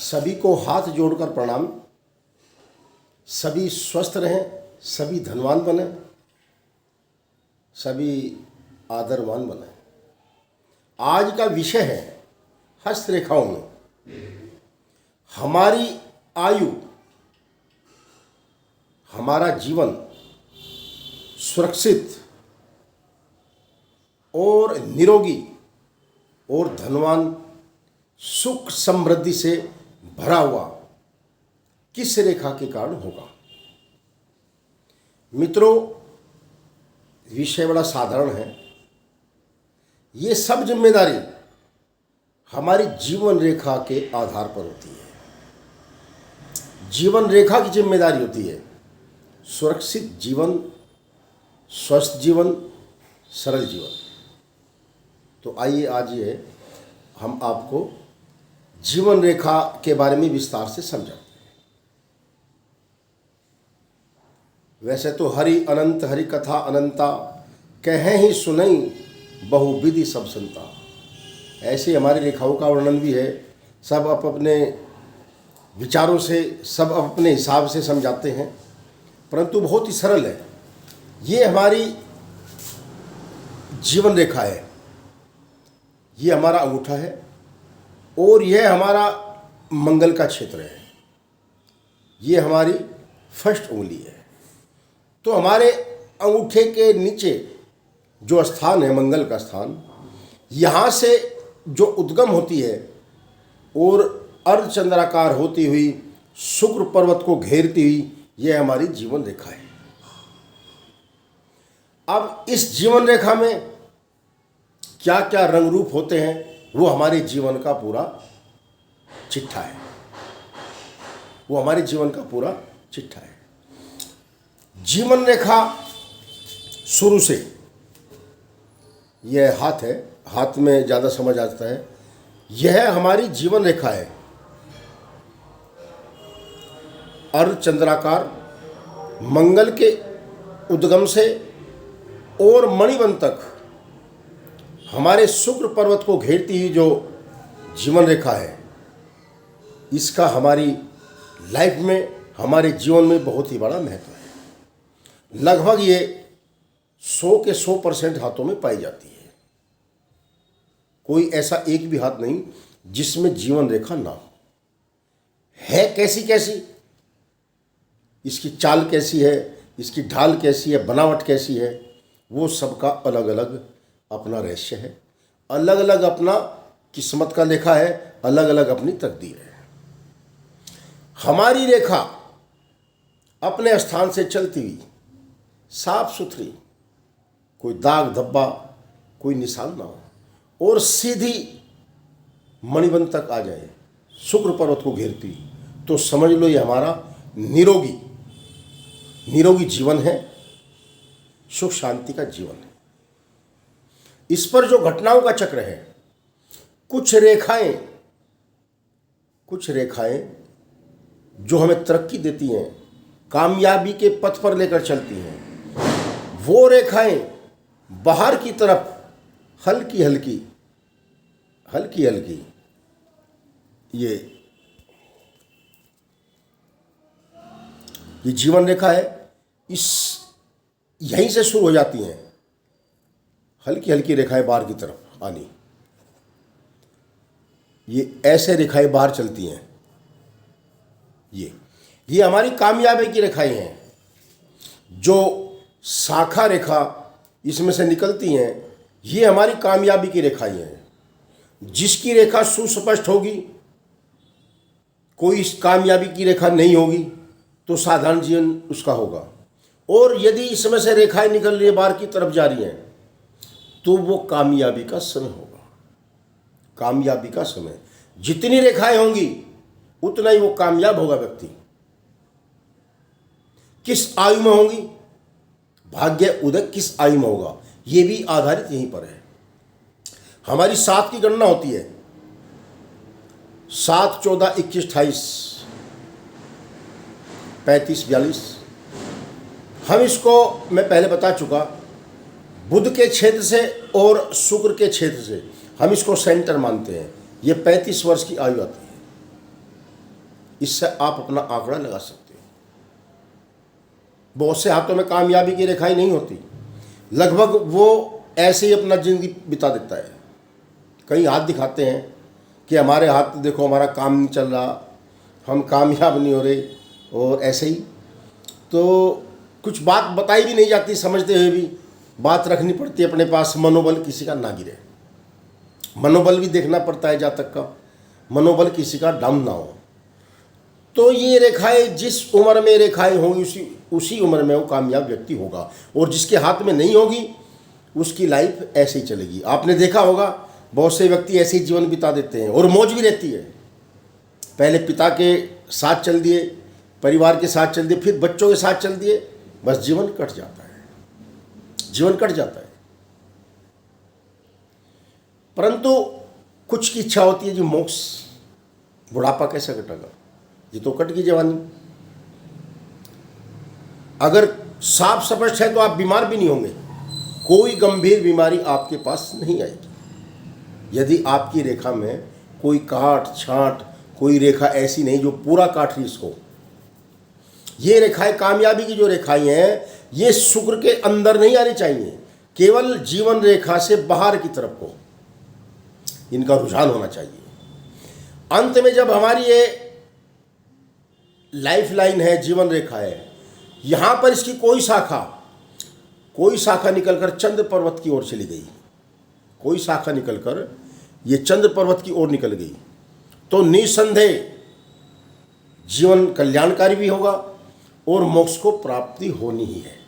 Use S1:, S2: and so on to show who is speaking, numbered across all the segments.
S1: सभी को हाथ जोड़कर प्रणाम। सभी स्वस्थ रहें, सभी धनवान बने, सभी आदरवान बने। आज का विषय है हस्तरेखाओं में हमारी आयु, हमारा जीवन सुरक्षित और निरोगी और धनवान, सुख समृद्धि से भरा हुआ किस रेखा के कारण होगा। मित्रों, विषय बड़ा साधारण है। ये सब जिम्मेदारी हमारी जीवन रेखा के आधार पर होती है। जीवन रेखा की जिम्मेदारी होती है सुरक्षित जीवन, स्वस्थ जीवन, सरल जीवन। तो आइए आज ये हम आपको जीवन रेखा के बारे में विस्तार से समझाते हैं। वैसे तो हरि अनंत हरि कथा अनंता, कहें ही सुनई बहुविधि सब संता। ऐसे हमारी रेखाओं का वर्णन भी है। सब अपने विचारों से, सब अपने हिसाब से समझाते हैं, परंतु बहुत ही सरल है। ये हमारी जीवन रेखा है, ये हमारा अंगूठा है और यह हमारा मंगल का क्षेत्र है। ये हमारी फर्स्ट उंगली है। तो हमारे अंगूठे के नीचे जो स्थान है, मंगल का स्थान, यहाँ से जो उद्गम होती है और अर्धचंद्राकार होती हुई शुक्र पर्वत को घेरती हुई, यह हमारी जीवन रेखा है। अब इस जीवन रेखा में क्या क्या रंग रूप होते हैं, वो हमारे जीवन का पूरा चिट्ठा है। वो हमारे जीवन का पूरा चिट्ठा है। जीवन रेखा शुरू से, यह हाथ है, हाथ में ज़्यादा समझ आता है। यह हमारी जीवन रेखा है। अर्धचंद्राकार मंगल के उद्गम से और मणिबन तक हमारे शुक्र पर्वत को घेरती हुई जो जीवन रेखा है, इसका हमारी लाइफ में, हमारे जीवन में बहुत ही बड़ा महत्व है। लगभग ये 100 के 100% हाथों में पाई जाती है। कोई ऐसा एक भी हाथ नहीं जिसमें जीवन रेखा ना हो। है कैसी कैसी, इसकी चाल कैसी है, इसकी ढाल कैसी है, बनावट कैसी है, वो सबका अलग अलग अपना रहस्य है, अलग अलग अपना किस्मत का लेखा है, अलग अलग अपनी तकदीर है। हमारी रेखा अपने स्थान से चलती हुई साफ सुथरी, कोई दाग धब्बा, कोई निशान ना हो और सीधी मणिबन तक आ जाए, शुक्र पर्वत को घेरती हुई, तो समझ लो ये हमारा निरोगी जीवन है, सुख शांति का जीवन है। इस पर जो घटनाओं का चक्र है, कुछ रेखाएं जो हमें तरक्की देती हैं, कामयाबी के पथ पर लेकर चलती हैं, वो रेखाएं बाहर की तरफ हल्की हल्की ये जीवन रेखा है। यहीं से शुरू हो जाती हैं हल्की हल्की रेखाएं बाहर की तरफ आनी। ये ऐसे रेखाएं बाहर चलती हैं। ये हमारी कामयाबी की रेखाएं हैं। जो शाखा रेखा इसमें से निकलती हैं, ये हमारी कामयाबी की रेखाएं हैं। जिसकी रेखा सुस्पष्ट होगी, कोई इस कामयाबी की रेखा नहीं होगी, तो साधारण जीवन उसका होगा। और यदि इसमें से रेखाएं निकल रही है, बाहर की तरफ जा रही हैं, तो वो कामयाबी का समय होगा। कामयाबी का समय, जितनी रेखाएं होंगी उतना ही वो कामयाब होगा व्यक्ति। किस आयु में होंगी, भाग्य उदय किस आयु में होगा, ये भी आधारित यहीं पर है। हमारी 7 की गणना होती है, 7, 14, 21, 28, 35, 42। हम इसको मैं पहले बता चुका, बुध के क्षेत्र से और शुक्र के क्षेत्र से हम इसको सेंटर मानते हैं। ये 35 वर्ष की आयु आती है। इससे आप अपना आंकड़ा लगा सकते हो। बहुत से हाथों में कामयाबी की रेखाएं नहीं होती, लगभग वो ऐसे ही अपना ज़िंदगी बिता देता है। कई हाथ दिखाते हैं कि हमारे हाथ देखो, हमारा काम नहीं चल रहा, हम कामयाब नहीं हो रहे, और ऐसे ही तो कुछ बात बताई भी नहीं जाती, समझते हुए भी बात रखनी पड़ती है अपने पास, मनोबल किसी का ना गिरे। मनोबल भी देखना पड़ता है, जहाँ तक का मनोबल किसी का डाउन ना हो। तो ये रेखाएं जिस उम्र में रेखाएं होंगी उसी उम्र में वो कामयाब व्यक्ति होगा, और जिसके हाथ में नहीं होगी उसकी लाइफ ऐसे ही चलेगी। आपने देखा होगा बहुत से व्यक्ति ऐसे ही जीवन बिता देते हैं और मौज भी रहती है। पहले पिता के साथ चल दिए, परिवार के साथ चल दिए, फिर बच्चों के साथ चल दिए, बस जीवन कट जाता है, जीवन कट जाता है। परंतु कुछ की इच्छा होती है जी मोक्ष, बुढ़ापा कैसे कटेगा, ये तो कट गई जवानी। अगर साफ स्पष्ट है तो आप बीमार भी नहीं होंगे, कोई गंभीर बीमारी आपके पास नहीं आएगी। यदि आपकी रेखा में कोई काट छांट, कोई रेखा ऐसी नहीं जो पूरा काट रही इसको। ये रेखाएं, कामयाबी की जो रेखाएं हैं, ये शुक्र के अंदर नहीं आनी चाहिए, केवल जीवन रेखा से बाहर की तरफ को इनका रुझान होना चाहिए। अंत में जब हमारी ये लाइफ लाइन है, जीवन रेखा है, यहाँ पर इसकी कोई शाखा निकलकर चंद्र पर्वत की ओर चली गई, कोई शाखा निकलकर ये चंद्र पर्वत की ओर निकल गई, तो निसंदेह जीवन कल्याणकारी भी होगा और मोक्ष को प्राप्ति होनी ही है।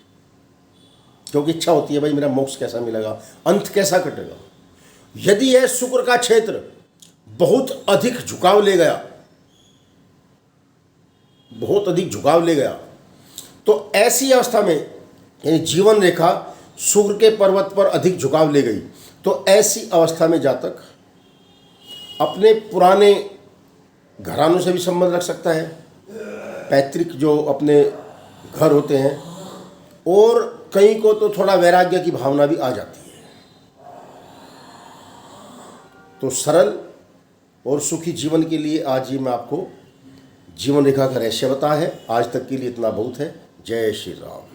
S1: क्योंकि इच्छा होती है भाई मेरा मोक्ष कैसा मिलेगा, अंत कैसा कटेगा। यदि यह शुक्र का क्षेत्र बहुत अधिक झुकाव ले गया, बहुत अधिक झुकाव ले गया, तो ऐसी अवस्था में यानी जीवन रेखा शुक्र के पर्वत पर अधिक झुकाव ले गई, तो ऐसी अवस्था में जातक अपने पुराने घरानों से भी संबंध रख सकता है, पैतृक जो अपने घर होते हैं, और कहीं को तो थोड़ा वैराग्य की भावना भी आ जाती है। तो सरल और सुखी जीवन के लिए आज ही मैं आपको जीवन रेखा का रहस्य बताया है। आज तक के लिए इतना बहुत है। जय श्री राम।